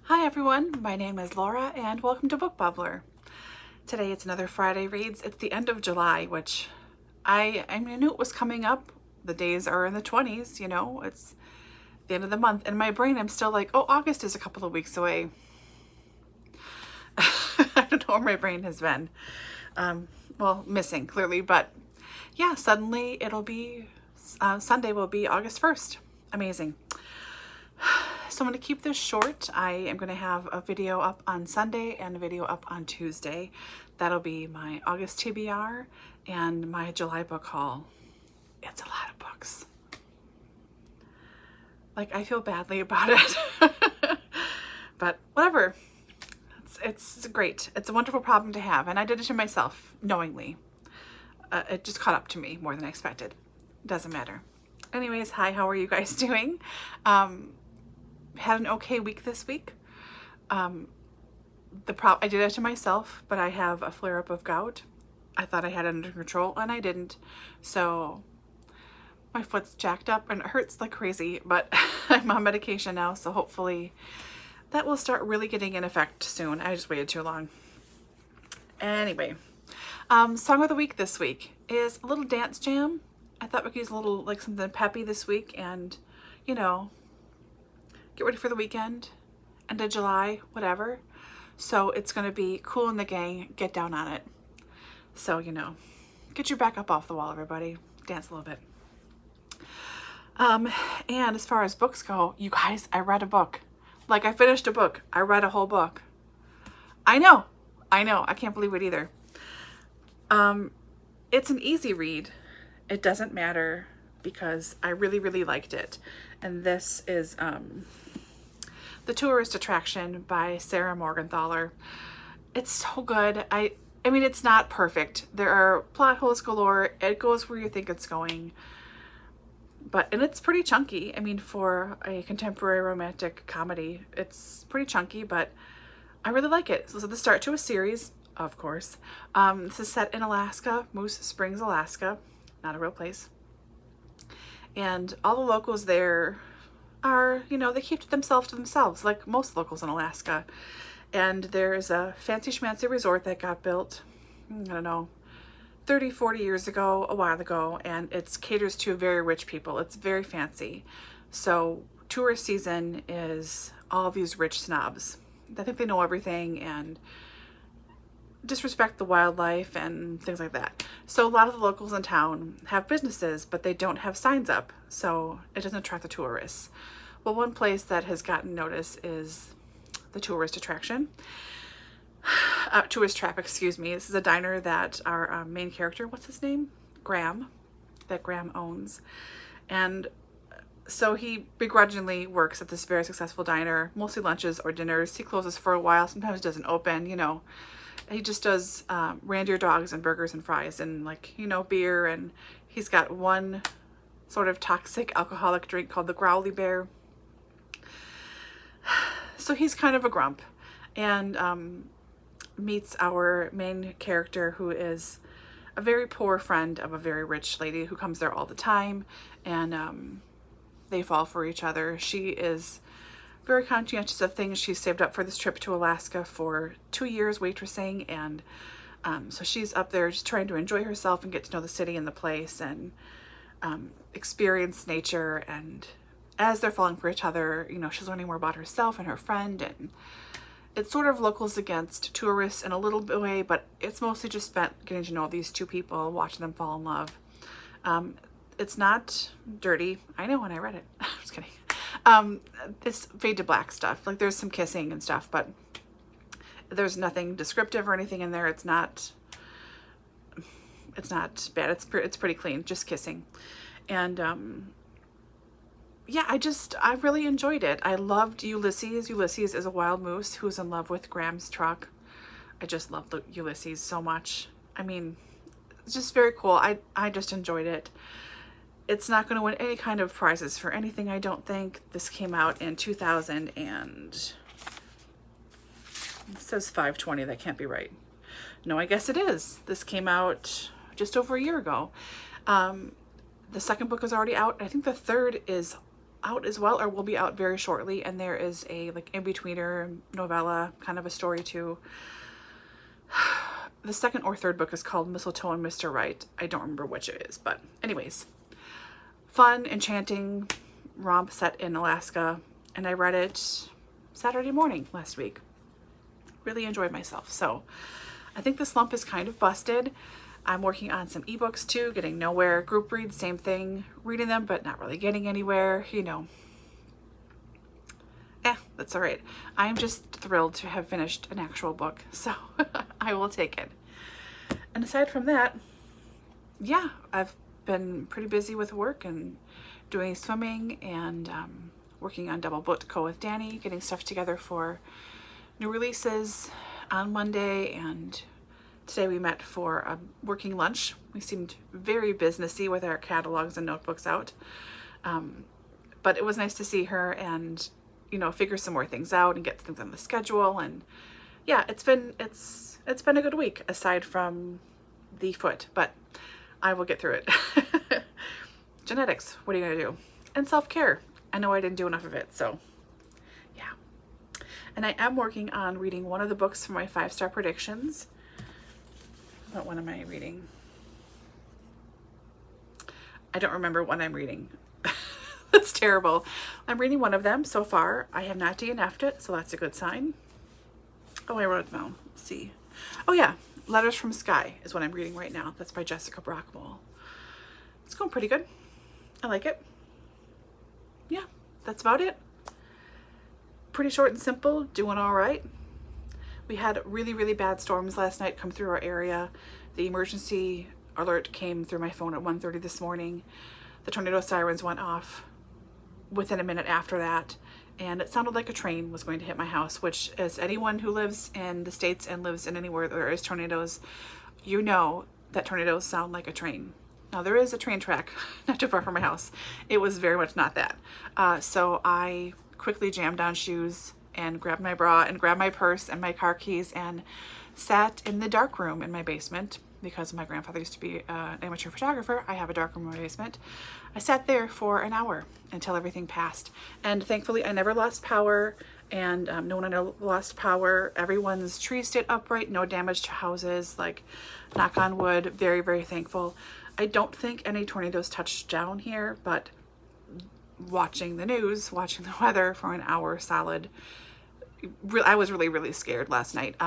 Hi everyone, my name is Laura and welcome to Book Bubbler. Today it's another Friday Reads. It's the end of July, which I knew it was coming up. The days are in the 20s, it's the end of the month. In my brain, I'm still like, oh, August is a couple of weeks away. I don't know where my brain has been. Well, missing clearly, but yeah, suddenly it'll be, Sunday will be August 1st. Amazing. So I'm going to keep this short. I am going to have a video up on Sunday and a video up on Tuesday. That'll be my August TBR and my July book haul. It's a lot of books. Like, I feel badly about it. But whatever. It's great. It's a wonderful problem to have. And I did it to myself, knowingly. It just caught up to me more than I expected. Doesn't matter. Anyways, hi, how are you guys doing? Had an okay week this week. I did it to myself, but I have a flare-up of gout. I thought I had it under control and I didn't. So my foot's jacked up and it hurts like crazy, but I'm on medication now, so hopefully that will start really getting in effect soon. I just waited too long. Anyway, song of the week this week is a little dance jam. I thought we could use a little, like, something peppy this week and, get ready for the weekend, end of July, whatever. So it's going to be Cool in the Gang, Get Down on It. So, get your back up off the wall, everybody. Dance a little bit. And as far as books go, you guys, I read a book. Like, I finished a book. I read a whole book. I know. I can't believe it either. It's an easy read. It doesn't matter because I really, really liked it. And this is The Tourist Attraction by Sarah Morgenthaler. It's so good. I mean, it's not perfect. There are plot holes galore. It goes where you think it's going. And it's pretty chunky. I mean, for a contemporary romantic comedy, it's pretty chunky, but I really like it. So this is the start to a series, of course. This is set in Alaska, Moose Springs, Alaska. Not a real place. And all the locals there are, they keep themselves to themselves, like most locals in Alaska. And there's a fancy schmancy resort that got built, I don't know, 30, 40 years ago, a while ago, and it caters to very rich people. It's very fancy. So tourist season is all these rich snobs. I think they know everything and disrespect the wildlife and things like that. So a lot of the locals in town have businesses, but they don't have signs up, so it doesn't attract the tourists. Well, one place that has gotten notice is the Tourist Attraction. Tourist Trap, excuse me. This is a diner that our main character, what's his name? Graham, that Graham owns. And so he begrudgingly works at this very successful diner, mostly lunches or dinners. He closes for a while, sometimes doesn't open, He just does reindeer dogs and burgers and fries and, beer. And he's got one sort of toxic alcoholic drink called the Growly Bear. So he's kind of a grump and meets our main character, who is a very poor friend of a very rich lady who comes there all the time. And they fall for each other. She is very conscientious of things. She's saved up for this trip to Alaska for 2 years waitressing, and so she's up there just trying to enjoy herself and get to know the city and the place and experience nature. And as they're falling for each other, she's learning more about herself and her friend, and it's sort of locals against tourists in a little way, but it's mostly just spent getting to know these two people, watching them fall in love. It's not dirty. I know when I read it. I'm just kidding. It's fade to black stuff. Like, there's some kissing and stuff, but there's nothing descriptive or anything in there. It's not bad. It's pretty clean, just kissing. And yeah, I really enjoyed it. I loved Ulysses. Ulysses is a wild moose who's in love with Graham's truck. I just love Ulysses so much. I mean, it's just very cool. I just enjoyed it. It's not going to win any kind of prizes for anything, I don't think. This came out in 2000 and it says 520. That can't be right. No, I guess it is. This came out just over a year ago. The second book is already out. I think the third is out as well, or will be out very shortly, and there is a like in-betweener novella, kind of a story too. The second or third book is called Mistletoe and Mr. Right. I don't remember which it is, but anyways, fun, enchanting romp set in Alaska, and I read it Saturday morning last week. Really enjoyed myself. So I think the slump is kind of busted. I'm working on some ebooks too, getting nowhere. Group reads, same thing, reading them but not really getting anywhere, you know. That's all right. I'm just thrilled to have finished an actual book, so I will take it. And aside from that, yeah, I've been pretty busy with work and doing swimming and working on Double Book Co with Dani, getting stuff together for new releases on Monday, and today we met for a working lunch. We seemed very businessy with our catalogs and notebooks out, but it was nice to see her and, you know, figure some more things out and get things on the schedule. And yeah, it's been a good week aside from the foot, but I will get through it. Genetics, what are you gonna do? And self-care. I know I didn't do enough of it, so yeah. And I am working on reading one of the books for my 5-star predictions. What one am I reading? I don't remember what I'm reading. That's terrible. I'm reading one of them so far. I have not DNF'd it, so that's a good sign. Oh, I wrote it down. Let's see. Oh yeah, Letters from Sky is what I'm reading right now. That's by Jessica Brockmole. It's going pretty good. I like it. Yeah, that's about it. Pretty short and simple, doing all right. We had really, really bad storms last night come through our area. The emergency alert came through my phone at 1:30 this morning. The tornado sirens went off within a minute after that, and it sounded like a train was going to hit my house, which, as anyone who lives in the States and lives in anywhere there is tornadoes, you know that tornadoes sound like a train. Now, there is a train track not too far from my house. It was very much not that. So I quickly jammed on shoes and grabbed my bra and grabbed my purse and my car keys and sat in the dark room in my basement. Because my grandfather used to be an amateur photographer, I have a dark room in my basement. I sat there for an hour until everything passed. And thankfully, I never lost power, and no one lost power. Everyone's trees stayed upright, no damage to houses, like, knock on wood. Very, very thankful. I don't think any tornadoes touched down here, but watching the news, watching the weather for an hour solid, I was really, really scared last night.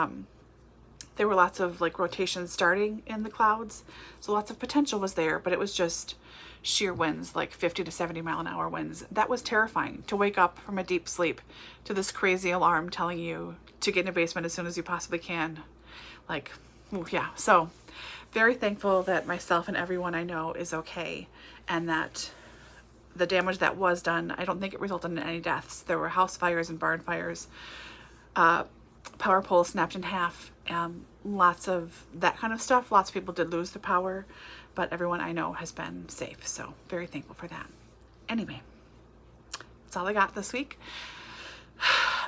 There were lots of like rotations starting in the clouds, so lots of potential was there, but it was just sheer winds, like 50 to 70 mile an hour winds. That was terrifying, to wake up from a deep sleep to this crazy alarm telling you to get in a basement as soon as you possibly can. Like, ooh, yeah. So very thankful that myself and everyone I know is okay, and that the damage that was done, I don't think it resulted in any deaths. There were house fires and barn fires. Power poles snapped in half. Lots of that kind of stuff. Lots of people did lose the power, but everyone I know has been safe. So very thankful for that. Anyway, that's all I got this week.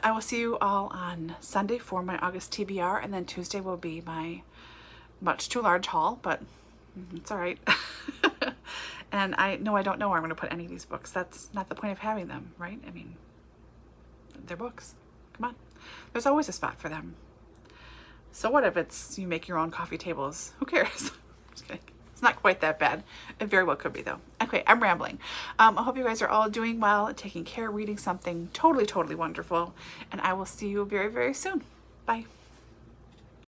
I will see you all on Sunday for my August TBR, and then Tuesday will be my much too large haul, but it's all right. And I don't know where I'm going to put any of these books. That's not the point of having them, right? I mean, they're books. Come on. There's always a spot for them. So what if it's you make your own coffee tables? Who cares? Just kidding. It's not quite that bad. It very well could be, though. Okay, I'm rambling. I hope you guys are all doing well, taking care, reading something totally, totally wonderful. And I will see you very, very soon. Bye.